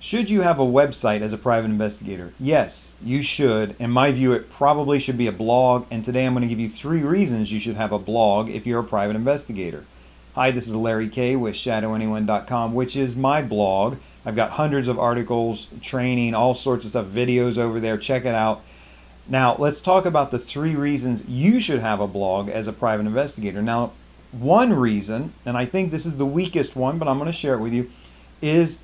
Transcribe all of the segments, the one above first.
Should you have a website as a private investigator? Yes, you should. In my view, it probably should be a blog, and today I'm going to give you 3 reasons you should have a blog if you're a private investigator. Hi, this is Larry Kaye with shadowanyone.com, which is my blog. I've got hundreds of articles, training, all sorts of stuff, videos over there. Check it out. Now, let's talk about the 3 reasons you should have a blog as a private investigator. Now, one reason, and I think this is the weakest one, but I'm going to share it with you, is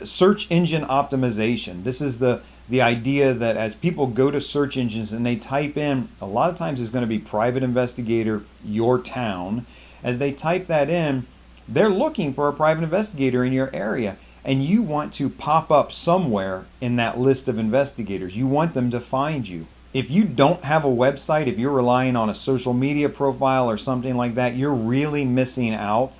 search engine optimization. This is the idea that as people go to search engines and they type in, a lot of times it's going to be private investigator, your town. As they type that in, they're looking for a private investigator in your area, and you want to pop up somewhere in that list of investigators. You want them to find you. If you don't have a website, if you're relying on a social media profile or something like that, you're really missing out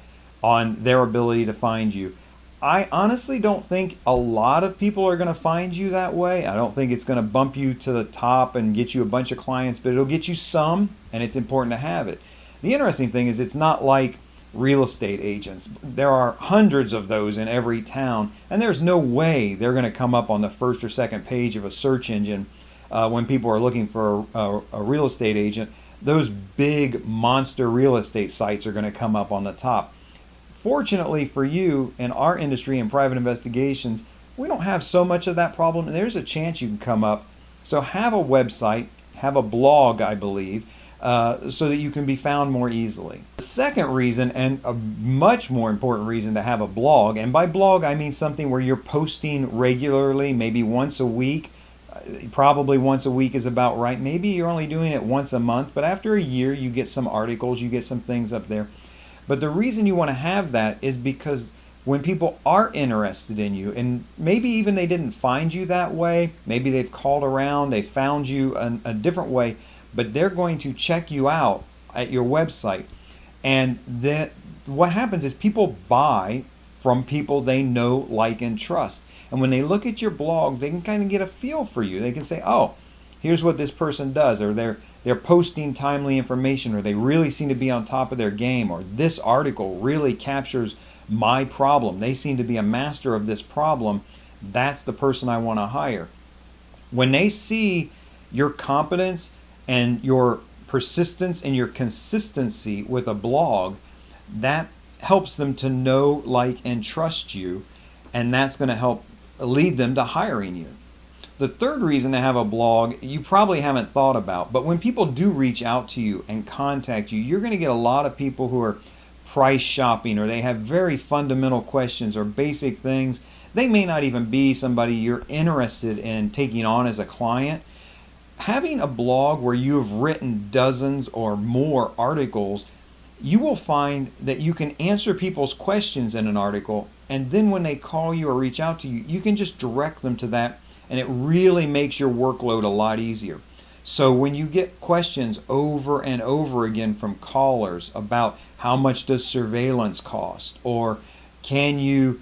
on their ability to find you. I honestly don't think a lot of people are going to find you that way. I don't think it's going to bump you to the top and get you a bunch of clients, but it'll get you some, and it's important to have it. The interesting thing is it's not like real estate agents. There are hundreds of those in every town, and there's no way they're going to come up on the first or second page of a search engine when people are looking for a real estate agent. Those big monster real estate sites are going to come up on the top. Fortunately for you, in our industry in private investigations, we don't have so much of that problem, and there's a chance you can come up. So have a website, have a blog, I believe, so that you can be found more easily. The second reason, and a much more important reason to have a blog, and by blog I mean something where you're posting regularly, maybe once a week. Probably once a week is about right. Maybe you're only doing it once a month, but after a year you get some articles, you get some things up there. But the reason you want to have that is because when people are interested in you, and maybe even they didn't find you that way, maybe they've called around, they found you a different way, but they're going to check you out at your website. And what happens is people buy from people they know, like, and trust. And when they look at your blog, they can kind of get a feel for you. They can say, oh, here's what this person does, or they're posting timely information, or they really seem to be on top of their game, or this article really captures my problem. They seem to be a master of this problem. That's the person I want to hire. When they see your competence and your persistence and your consistency with a blog, that helps them to know, like, and trust you, and that's going to help lead them to hiring you. The third reason to have a blog you probably haven't thought about, but when people do reach out to you and contact you, you're going to get a lot of people who are price shopping, or they have very fundamental questions or basic things. They may not even be somebody you're interested in taking on as a client. Having a blog where you have written dozens or more articles, you will find that you can answer people's questions in an article, and then when they call you or reach out to you, you can just direct them to that. And it really makes your workload a lot easier. So when you get questions over and over again from callers about how much does surveillance cost, or can you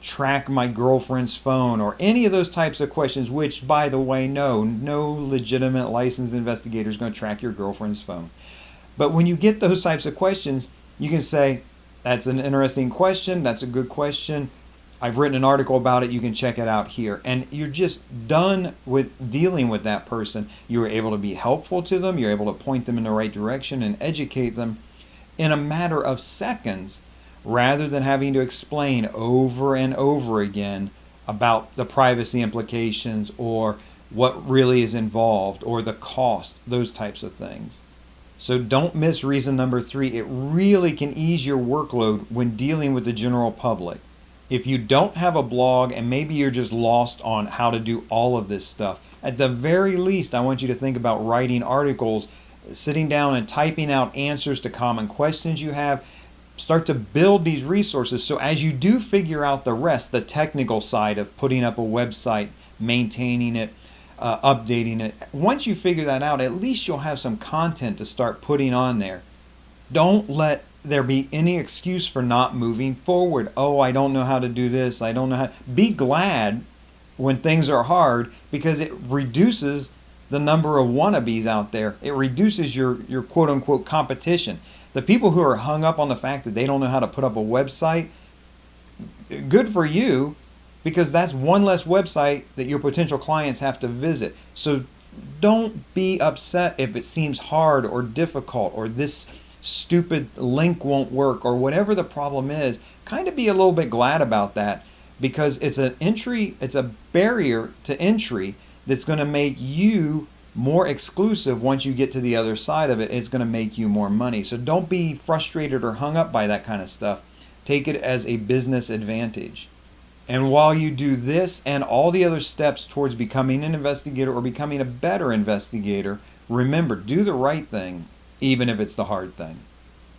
track my girlfriend's phone, or any of those types of questions, which, by the way, no legitimate licensed investigator is going to track your girlfriend's phone. But when you get those types of questions, you can say, that's an interesting question, that's a good question, I've written an article about it, you can check it out here. And you're just done with dealing with that person. You're able to be helpful to them, you're able to point them in the right direction and educate them in a matter of seconds, rather than having to explain over and over again about the privacy implications, or what really is involved, or the cost, those types of things. So don't miss reason number 3. It really can ease your workload when dealing with the general public. If you don't have a blog, and maybe you're just lost on how to do all of this stuff, at the very least, I want you to think about writing articles, sitting down and typing out answers to common questions you have. Start to build these resources, so as you do figure out the rest, the technical side of putting up a website, maintaining it, updating it, once you figure that out, at least you'll have some content to start putting on there. Don't let there be any excuse for not moving forward. Oh, I don't know how to do this. I don't know how. Be glad when things are hard, because it reduces the number of wannabes out there. It reduces your quote unquote competition. The people who are hung up on the fact that they don't know how to put up a website, good for you. because that's one less website that your potential clients have to visit. So don't be upset if it seems hard or difficult, or this stupid link won't work, or whatever the problem is. Kind of be a little bit glad about that, because it's a barrier to entry that's going to make you more exclusive. Once you get to the other side of it, it's going to make you more money. So don't be frustrated or hung up by that kind of stuff. Take it as a business advantage. And while you do this and all the other steps towards becoming an investigator or becoming a better investigator, remember, do the right thing, even if it's the hard thing.